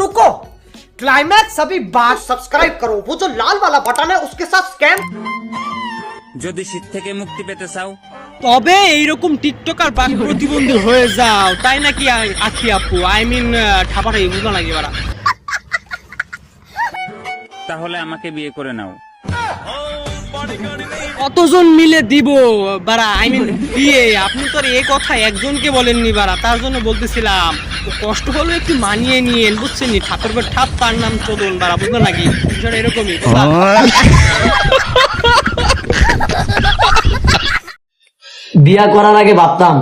रुको, क्लाइमैक्स अभी बात। सब्सक्राइब करो, वो जो लाल वाला बटन है उसके साथ स्कैम। যদি শীত থেকে মুক্তি পেতে চাও তবে এইরকম টিকটকার বা প্রতিবন্ধী হয়ে যাও, তাই নাকি আখি আপু? আই মিন ঠাপাটা বুঝলো নাকি বারা? তাহলে আমাকে বিয়ে করে নাও। কতজন মিলে দিব বারা? আই মিন বিয়ে? আপনি তো এই কথা একজনকে বলেননি বারা, তার জন্য বলতেছিলাম কষ্ট হলে একটু মানিয়ে নিয়েন, বুঝছেন নি? ঠাপের পর ঠাপ, তার নাম চোদন বারা, বুঝলো নাকি? বিষয়টা এরকমই। বিয়া করার আগে ভাবতাম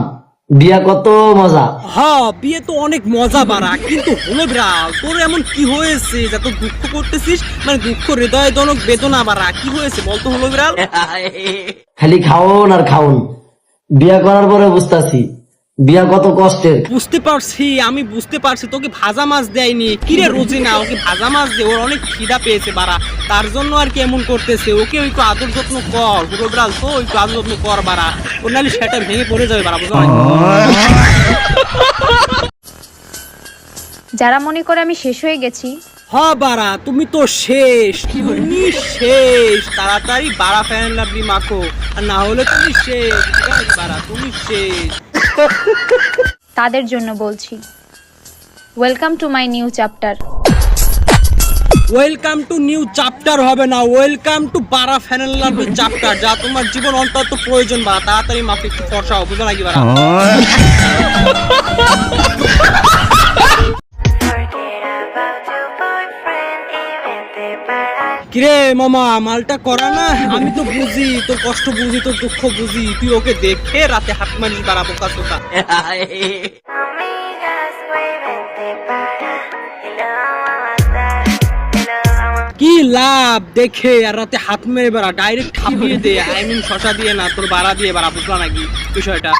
বিয়া কত মজা। হ্যাঁ, বিয়ে তো অনেক মজা বাড়া, কিন্তু হলো বিড়াল তোর এমন কি হয়েছে যে এত দুঃখ করতেছিস? মানে দুঃখ হৃদয়জনক বেদনা বাড়া, কি হয়েছে বলতো হলো বিড়াল? খালি খাওন আর খাওন। বিয়া করার পরে বুঝতাছি বিয়া কত কষ্টের। বুঝতে পারছি, আমি বুঝতে পারছি। তোকে ভাজা মাছ দেয়নি কিরে রোজি? না, ওকে ভাজা মাছ দে, ওর অনেক খিদা পেয়েছে বাড়া, তার জন্য আর কি এমন করতেছে। ওকে একটু আদর যত্ন কর হলো বিড়াল, তো একটু আদর যত্ন কর বাড়া, ওর নাহলে সেটা ভেঙে পড়ে যাবে বাড়া, বুঝলো? যারা মনে করে আমি শেষ হয়ে গেছি, হ্যাঁ বাড়া, তুমি তো শেষ, তুমি শেষ। তাড়াতাড়ি বাড়া ফ্যান লাভলি মাখো, আর না হলে তুমি শেষ বাড়া, তুমি শেষ। তাদের জন্য বলছি, welcome to my new chapter. Welcome to new chapter হবে না, ওয়েলকাম টু বাড়া ফ্যান লাভলি চ্যাপ্টার, যা তোমার জীবন অন্তত প্রয়োজন বাড়া। তাড়াতাড়ি মাফে একটু ফর্সা বুঝো নাকি বাড়া? কিরে মামা, মালটা করা না? আমি তো বুঝি তোর কষ্ট, বুঝি তোর দুঃখ বুঝি, তুই ওকে দেখে রাতে হাত মারিস বাড়া, বোকা সোকা। কি লাভ দেখে আর রাতে হাত মেরে বাড়া, ডাইরেক্ট খাপিয়ে দে, আই মিন শশা দিয়ে না, তোর বাড়া দিয়ে বাড়া, বুঝলা নাকি বিষয়টা?